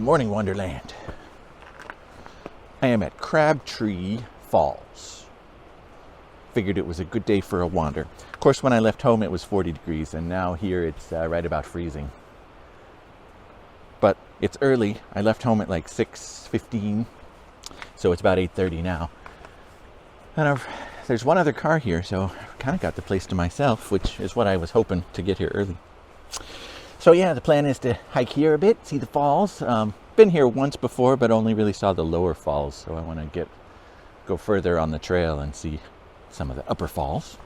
Morning Wonderland. I am at Crabtree Falls. Figured it was a good day for a wander. Of course, when I left home it was 40 degrees and now here it's right about freezing. But it's early. I left home at like 6:15, so it's about 8:30 now. And there's one other car here, so I've kind of got the place to myself, which is what I was hoping to get here early. So yeah, the plan is to hike here a bit, see the falls. Been here once before, but only really saw the lower falls, so I want to go further on the trail and see some of the upper falls.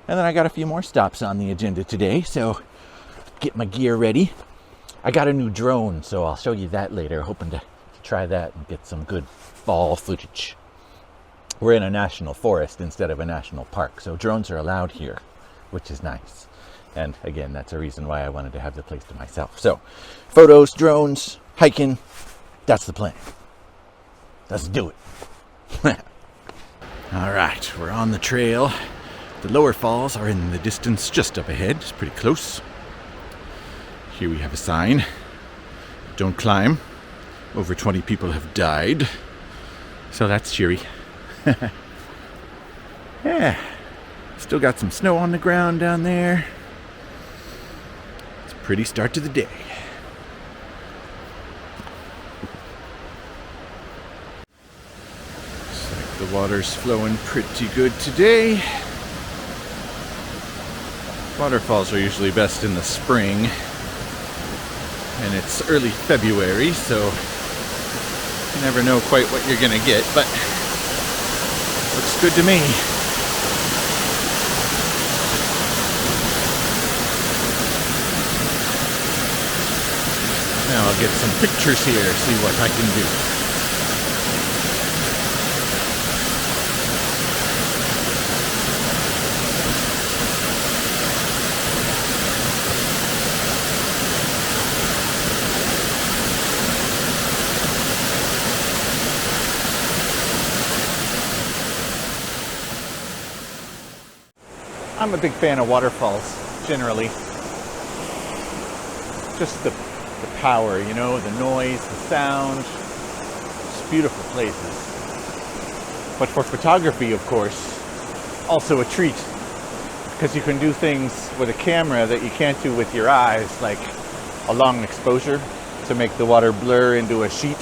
And then I got a few more stops on the agenda today, so get my gear ready. I got a new drone, so I'll show you that later, hoping to try that and get some good fall footage. We're in a national forest instead of a national park, so drones are allowed here, which is nice. And again, that's a reason why I wanted to have the place to myself. So, photos, drones, hiking, that's the plan. Let's do it. All right, we're on the trail. The lower falls are in the distance just up ahead. It's pretty close. Here we have a sign. Don't climb. Over 20 people have died. So that's cheery. Yeah. Still got some snow on the ground down there. It's a pretty start to the day. Looks like the water's flowing pretty good today. Waterfalls are usually best in the spring. And it's early February, so you never know quite what you're gonna get, but looks good to me. Now I'll get some pictures here, see what I can do. I'm a big fan of waterfalls, generally. Just the power, you know, the noise, the sound. Just beautiful places. But for photography, of course, also a treat. Because you can do things with a camera that you can't do with your eyes, like a long exposure to make the water blur into a sheet.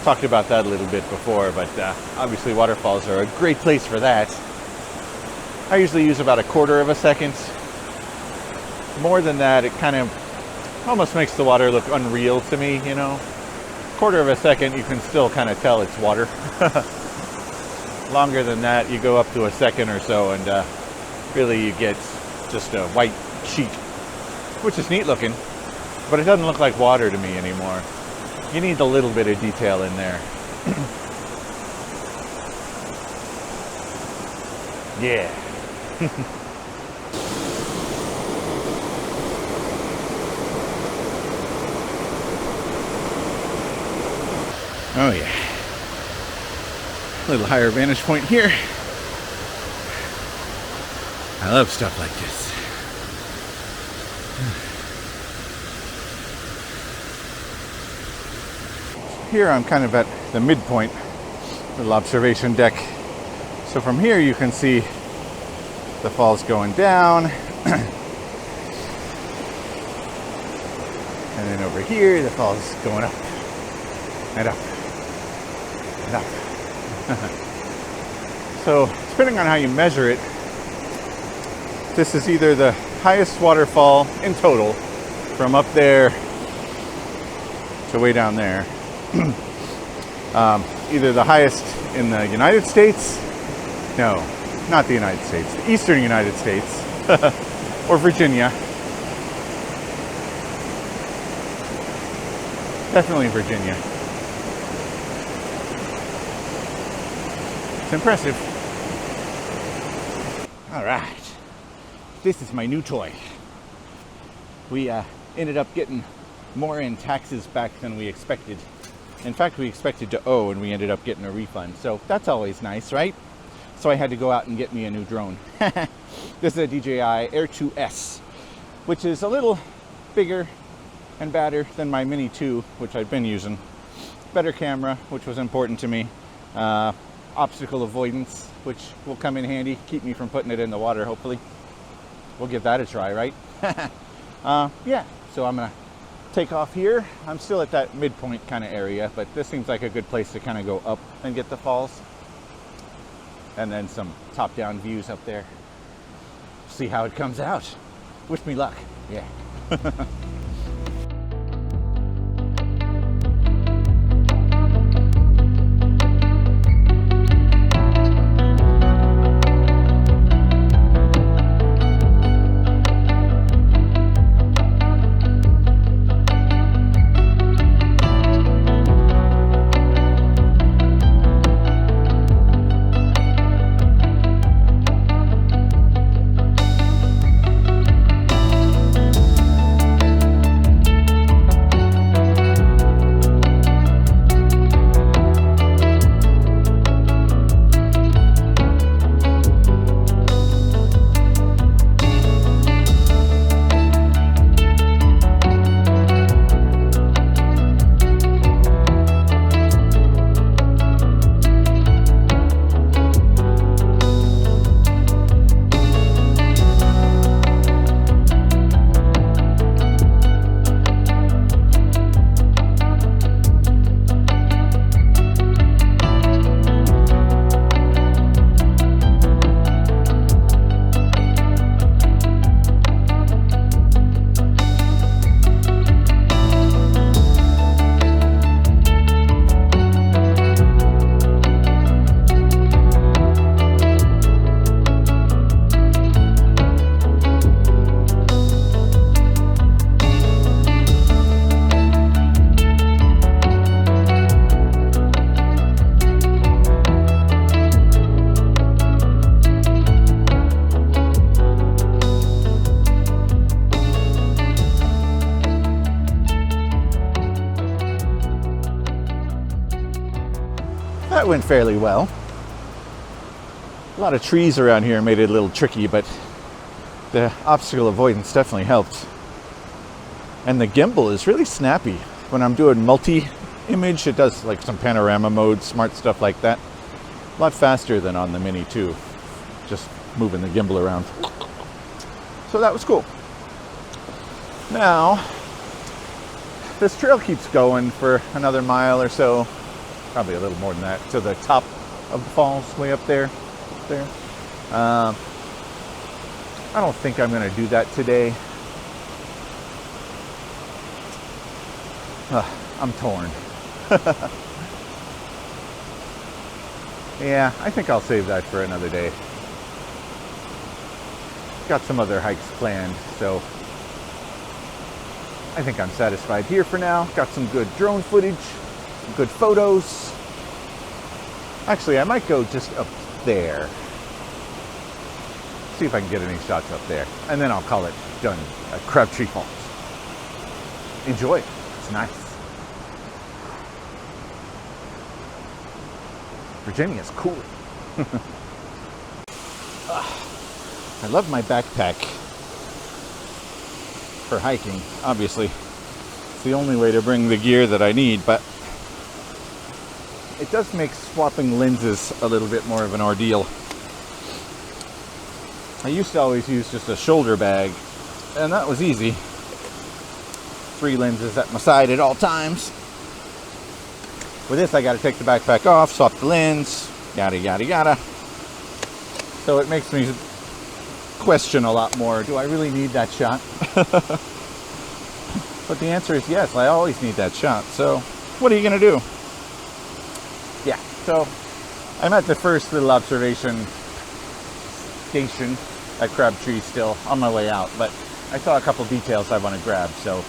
Talked about that a little bit before, but obviously waterfalls are a great place for that. I usually use about 1/4 of a second. More than that, it kind of almost makes the water look unreal to me, you know. 1/4 of a second, you can still kind of tell it's water. Longer than that, you go up to a second or so, and really you get just a white sheet, which is neat looking, but it doesn't look like water to me anymore. You need a little bit of detail in there. Yeah. Oh yeah. A little higher vantage point here. I love stuff like this. Here I'm kind of at the midpoint, little observation deck. So from here you can see the falls going down. And then over here the falls going up and up and up. So depending on how you measure it, this is either the highest waterfall in total from up there to way down there. Either the highest in the United States, no, not the United States, the eastern United States, or Virginia. Definitely Virginia. It's impressive. All right, this is my new toy. We ended up getting more in taxes back than we expected. In fact, we expected to owe, and we ended up getting a refund. So that's always nice, right? So I had to go out and get me a new drone. This is a DJI Air 2S, which is a little bigger, and badder than my Mini 2, which I've been using. Better camera, which was important to me. Obstacle avoidance, which will come in handy, keep me from putting it in the water, hopefully. We'll give that a try, right? Yeah, so I'm gonna take off here. I'm still at that midpoint kind of area, but this seems like a good place to kind of go up and get the falls. And then some top-down views up there. See how it comes out. Wish me luck. Yeah. That went fairly well. A lot of trees around here made it a little tricky, but the obstacle avoidance definitely helped. And the gimbal is really snappy. When I'm doing multi-image, it does like some panorama mode, smart stuff like that. A lot faster than on the Mini 2, just moving the gimbal around. So that was cool. Now, this trail keeps going for another mile or so, probably a little more than that, to the top of the falls, way up there. I don't think I'm going to do that today. I'm torn. Yeah, I think I'll save that for another day. Got some other hikes planned, so I think I'm satisfied here for now. Got some good drone footage, some good photos. Actually, I might go just up there. See if I can get any shots up there. And then I'll call it done at Crabtree Falls. Enjoy. It's nice. Virginia's cool. I love my backpack for hiking, obviously. It's the only way to bring the gear that I need, but it does make swapping lenses a little bit more of an ordeal. I used to always use just a shoulder bag, and that was easy. 3 lenses at my side at all times. With this, I got to take the backpack off, swap the lens, yada yada yada. So it makes me question a lot more, do I really need that shot? But the answer is yes, I always need that shot. So what are you going to do? Yeah, so I'm at the first little observation station at Crabtree still, on my way out. But I saw a couple details I want to grab, so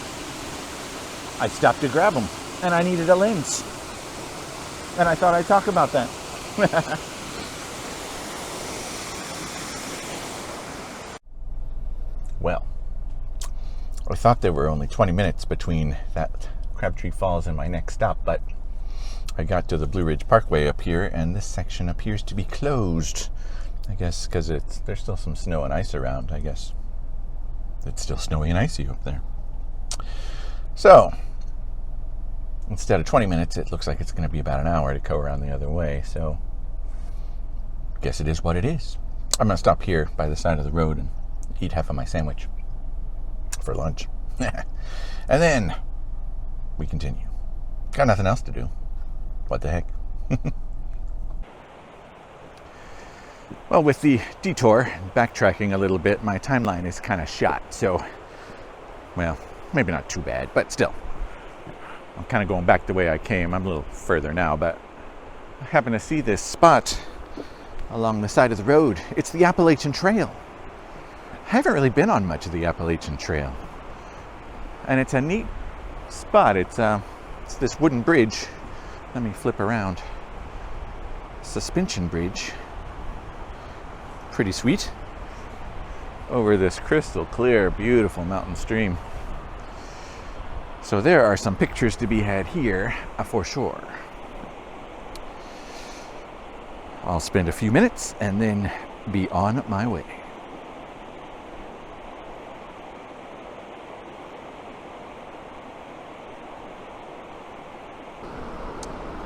I stopped to grab them. And I needed a lens. And I thought I'd talk about that. Well, I thought there were only 20 minutes between that Crabtree Falls and my next stop, but I got to the Blue Ridge Parkway up here, and this section appears to be closed. I guess because there's still some snow and ice around, I guess. It's still snowy and icy up there. So, instead of 20 minutes, it looks like it's going to be about an hour to go around the other way. So, I guess it is what it is. I'm going to stop here by the side of the road and eat half of my sandwich for lunch. And then we continue. Got nothing else to do. What the heck? Well, with the detour, backtracking a little bit, my timeline is kind of shot. So, well, maybe not too bad, but still. I'm kind of going back the way I came. I'm a little further now, but I happen to see this spot along the side of the road. It's the Appalachian Trail. I haven't really been on much of the Appalachian Trail. And it's a neat spot. It's this wooden bridge. Let me flip around. Suspension bridge. Pretty sweet. Over this crystal clear, beautiful mountain stream. So there are some pictures to be had here for sure. I'll spend a few minutes and then be on my way.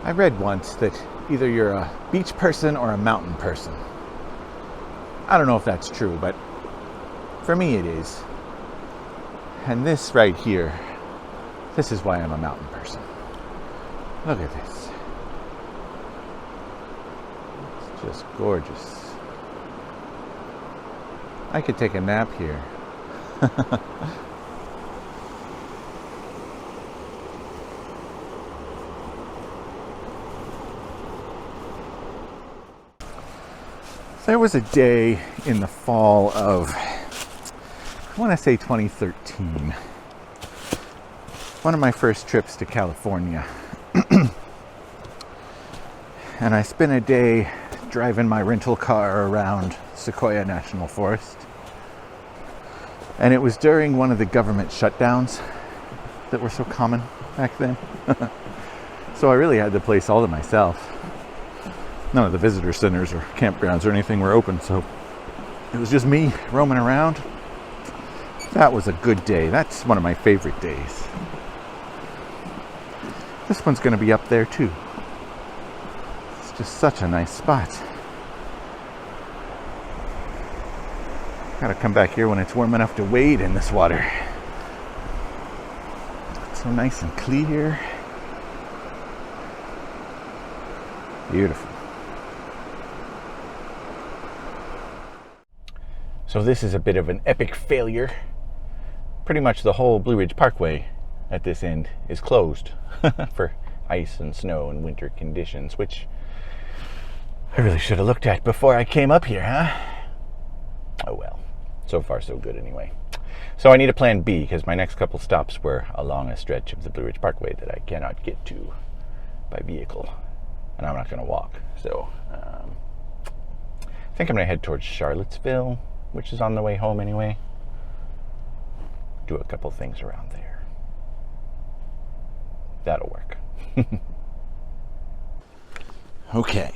I read once that either you're a beach person or a mountain person. I don't know if that's true, but for me it is. And this right here, this is why I'm a mountain person. Look at this. It's just gorgeous. I could take a nap here. There was a day in the fall of, I want to say 2013. One of my first trips to California. And I spent a day driving my rental car around Sequoia National Forest. And it was during one of the government shutdowns that were so common back then. So I really had the place all to myself. None of the visitor centers or campgrounds or anything were open, so it was just me roaming around. That was a good day. That's one of my favorite days. This one's going to be up there too. It's just such a nice spot. Gotta come back here when it's warm enough to wade in this water. It's so nice and clear. Beautiful. So this is a bit of an epic failure. Pretty much the whole Blue Ridge Parkway at this end is closed for ice and snow and winter conditions, which I really should have looked at before I came up here, huh? Oh well, so far so good anyway. So I need a plan B because my next couple stops were along a stretch of the Blue Ridge Parkway that I cannot get to by vehicle, and I'm not going to walk. So I think I'm going to head towards Charlottesville, which is on the way home anyway. Do a couple things around there. That'll work. Okay.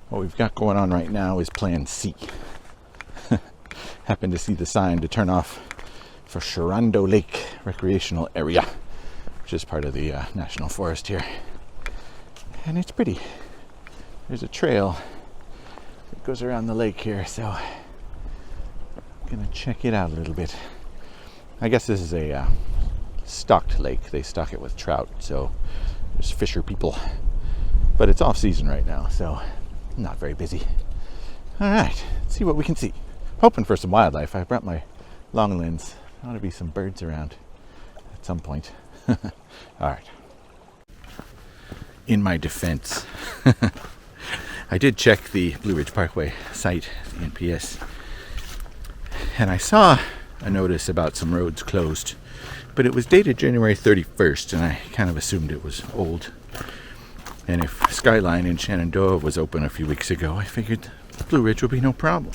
What we've got going on right now is Plan C. Happened to see the sign to turn off for Sharonda Lake Recreational Area, which is part of the National Forest here. And it's pretty. There's a trail that goes around the lake here, so I'm gonna check it out a little bit. I guess this is a stocked lake. They stock it with trout, so there's fisher people. But it's off season right now, so not very busy. All right, let's see what we can see. Hoping for some wildlife. I brought my long lens. There ought to be some birds around at some point. All right. In my defense, I did check the Blue Ridge Parkway site, the NPS, and I saw a notice about some roads closed, but it was dated January 31st, and I kind of assumed it was old. And if Skyline in Shenandoah was open a few weeks ago, I figured Blue Ridge would be no problem.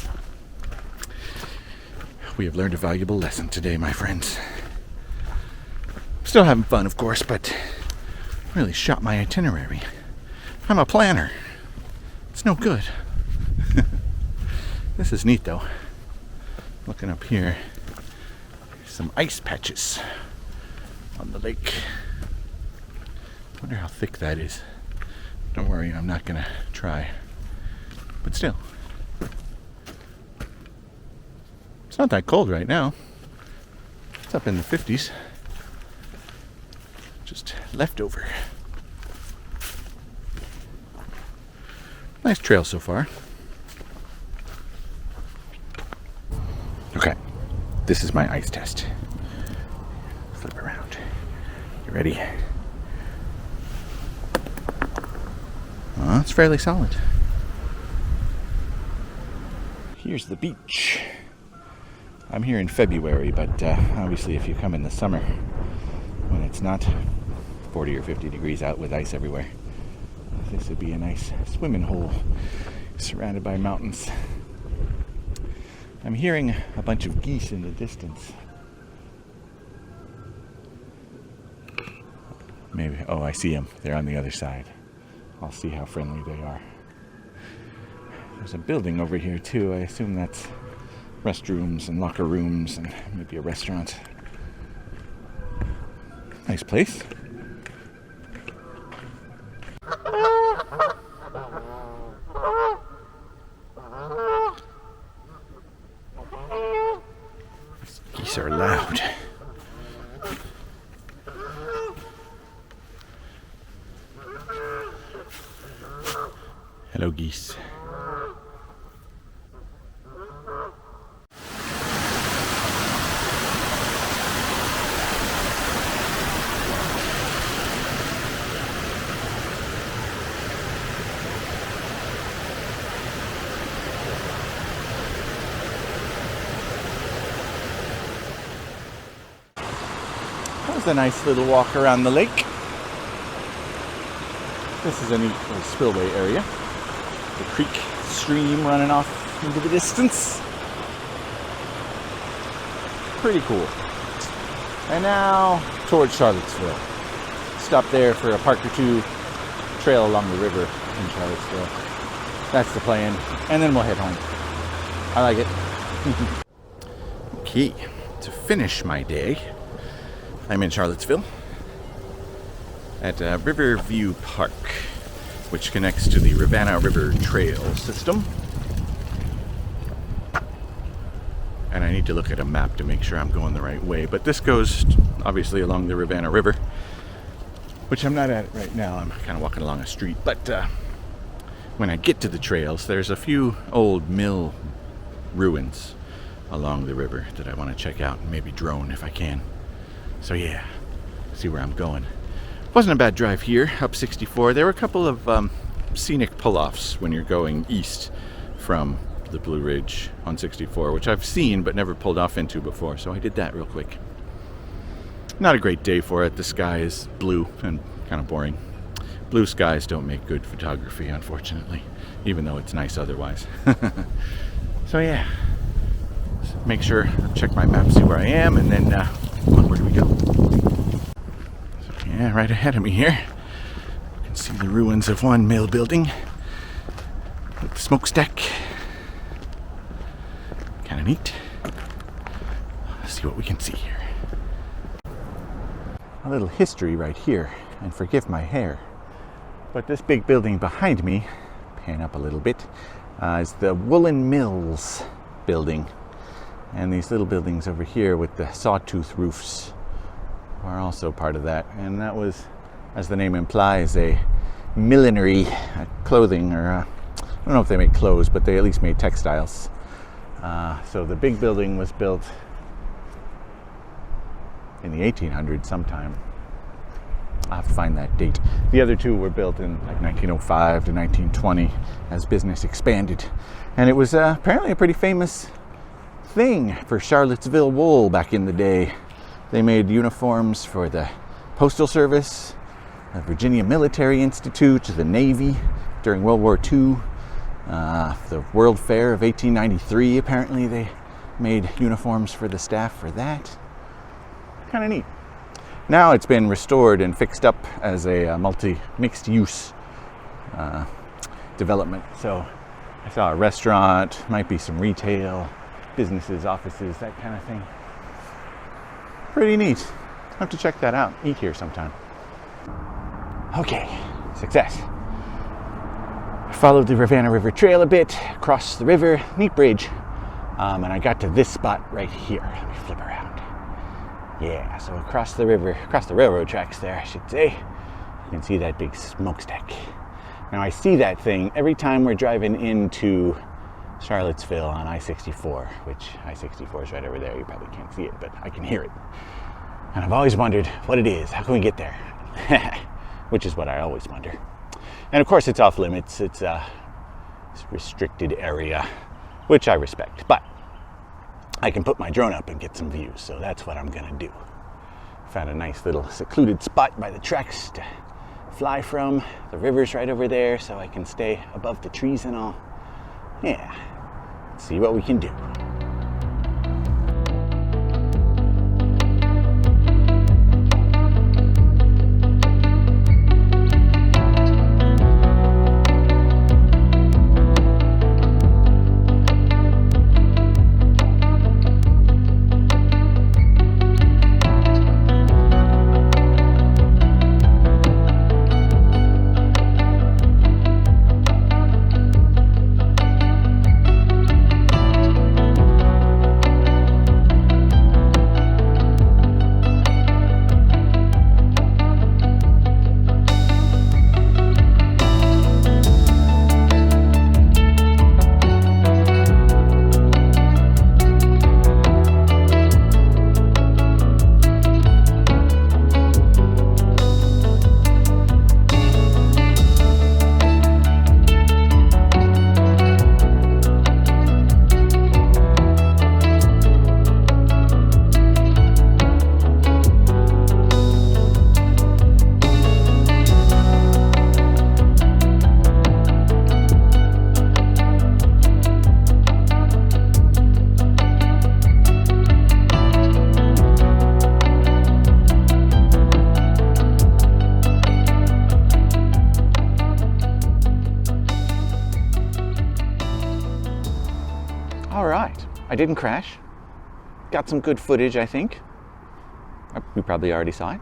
We have learned a valuable lesson today, my friends. Still having fun, of course, but really shot my itinerary. I'm a planner. It's no good. This is neat, though. Looking up here, some ice patches. on the lake. Wonder how thick that is. Don't worry, I'm not gonna try. But still. It's not that cold right now. It's up in the 50s. Just leftover. Nice trail so far. Okay, this is my ice test. Flip around. You ready? It's fairly solid. Here's the beach. I'm here in February, but obviously if you come in the summer when it's not 40 or 50 degrees out with ice everywhere, this would be a nice swimming hole surrounded by mountains. I'm hearing a bunch of geese in the distance. Maybe, oh, I see them. They're on the other side. I'll see how friendly they are. There's a building over here too. I assume that's restrooms and locker rooms and maybe a restaurant. Nice place. These geese are loud. Hello, geese. That was a nice little walk around the lake. This is a neat little spillway area. The creek stream running off into the distance. Pretty cool. And now towards Charlottesville. Stop there for a park or two. Trail along the river in Charlottesville. That's the plan. And then we'll head home. I like it. Okay, to finish my day, I'm in Charlottesville at Riverview Park, which connects to the Rivanna River trail system. And I need to look at a map to make sure I'm going the right way. But this goes obviously along the Rivanna River, which I'm not at right now. I'm kind of walking along a street. But when I get to the trails, there's a few old mill ruins along the river that I want to check out and maybe drone if I can. So yeah, see where I'm going. Wasn't a bad drive here, up 64. There were a couple of scenic pull-offs when you're going east from the Blue Ridge on 64, which I've seen but never pulled off into before, so I did that real quick. Not a great day for it. The sky is blue and kind of boring. Blue skies don't make good photography, unfortunately, even though it's nice otherwise. So yeah, make sure, check my map, see where I am, and then onward we go. Yeah, right ahead of me here, you can see the ruins of one mill building with the smokestack. Kind of neat. Let's see what we can see here. A little history right here, and forgive my hair, but this big building behind me, pan up a little bit, is the Woolen Mills building. And these little buildings over here with the sawtooth roofs are also part of that. And that was, as the name implies, a millinery clothing, or I don't know if they make clothes, but they at least made textiles. So the big building was built in the 1800s sometime. I'll have to find that date. The other two were built in like 1905 to 1920 as business expanded. And it was apparently a pretty famous thing for Charlottesville wool back in the day. They made uniforms for the Postal Service, the Virginia Military Institute, the Navy during World War II, the World Fair of 1893. Apparently they made uniforms for the staff for that. Kind of neat. Now it's been restored and fixed up as a mixed use development. So I saw a restaurant, might be some retail, businesses, offices, that kind of thing. Pretty neat. I'll have to check that out. Eat here sometime. Okay, success. I followed the Rivanna River trail a bit, crossed the river, neat bridge, and I got to this spot right here. Let me flip around. Yeah, so across the river, across the railroad tracks there, I should say, you can see that big smokestack. Now I see that thing every time we're driving into Charlottesville on I-64, which I-64 is right over there. You probably can't see it, but I can hear it. And I've always wondered what it is. How can we get there? Which is what I always wonder. And of course it's off limits. It's a restricted area, which I respect. But I can put my drone up and get some views, so that's what I'm gonna do. Found a nice little secluded spot by the tracks to fly from. The river's right over there, so I can stay above the trees and all. Yeah, let's see what we can do. All right, I didn't crash. Got some good footage, I think. You probably already saw it.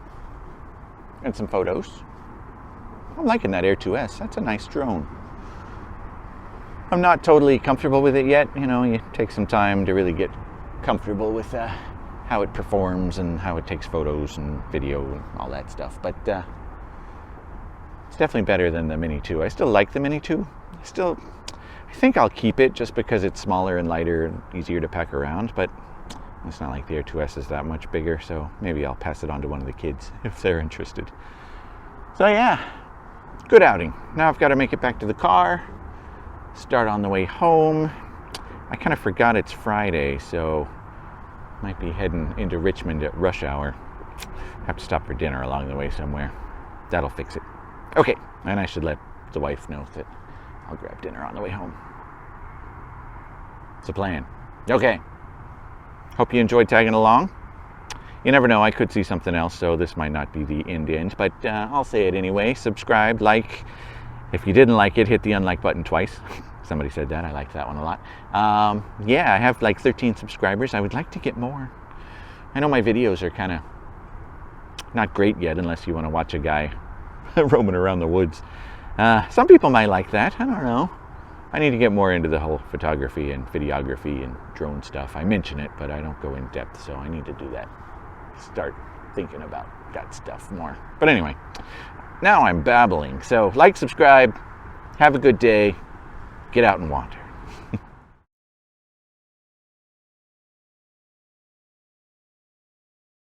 And some photos. I'm liking that Air 2S. That's a nice drone. I'm not totally comfortable with it yet. You know, you take some time to really get comfortable with how it performs and how it takes photos and video and all that stuff. But it's definitely better than the Mini 2. I still like the Mini 2. I think I'll keep it just because it's smaller and lighter and easier to pack around, but it's not like the Air 2S is that much bigger, so maybe I'll pass it on to one of the kids if they're interested. So yeah, good outing. Now I've got to make it back to the car, start on the way home. I kind of forgot it's Friday, so might be heading into Richmond at rush hour. Have to stop for dinner along the way somewhere. That'll fix it. Okay, and I should let the wife know that I'll grab dinner on the way home. It's a plan. Okay. Hope you enjoyed tagging along. You never know, I could see something else, so this might not be the end, but I'll say it anyway. Subscribe, like. If you didn't like it, hit the unlike button twice. Somebody said that. I liked that one a lot. Yeah, I have like 13 subscribers. I would like to get more. I know my videos are kind of not great yet, unless you want to watch a guy roaming around the woods. Some people might like that. I don't know. I need to get more into the whole photography and videography and drone stuff. I mention it, but I don't go in depth, so I need to do that. Start thinking about that stuff more. But anyway, now I'm babbling. So like, subscribe, have a good day, get out and wander.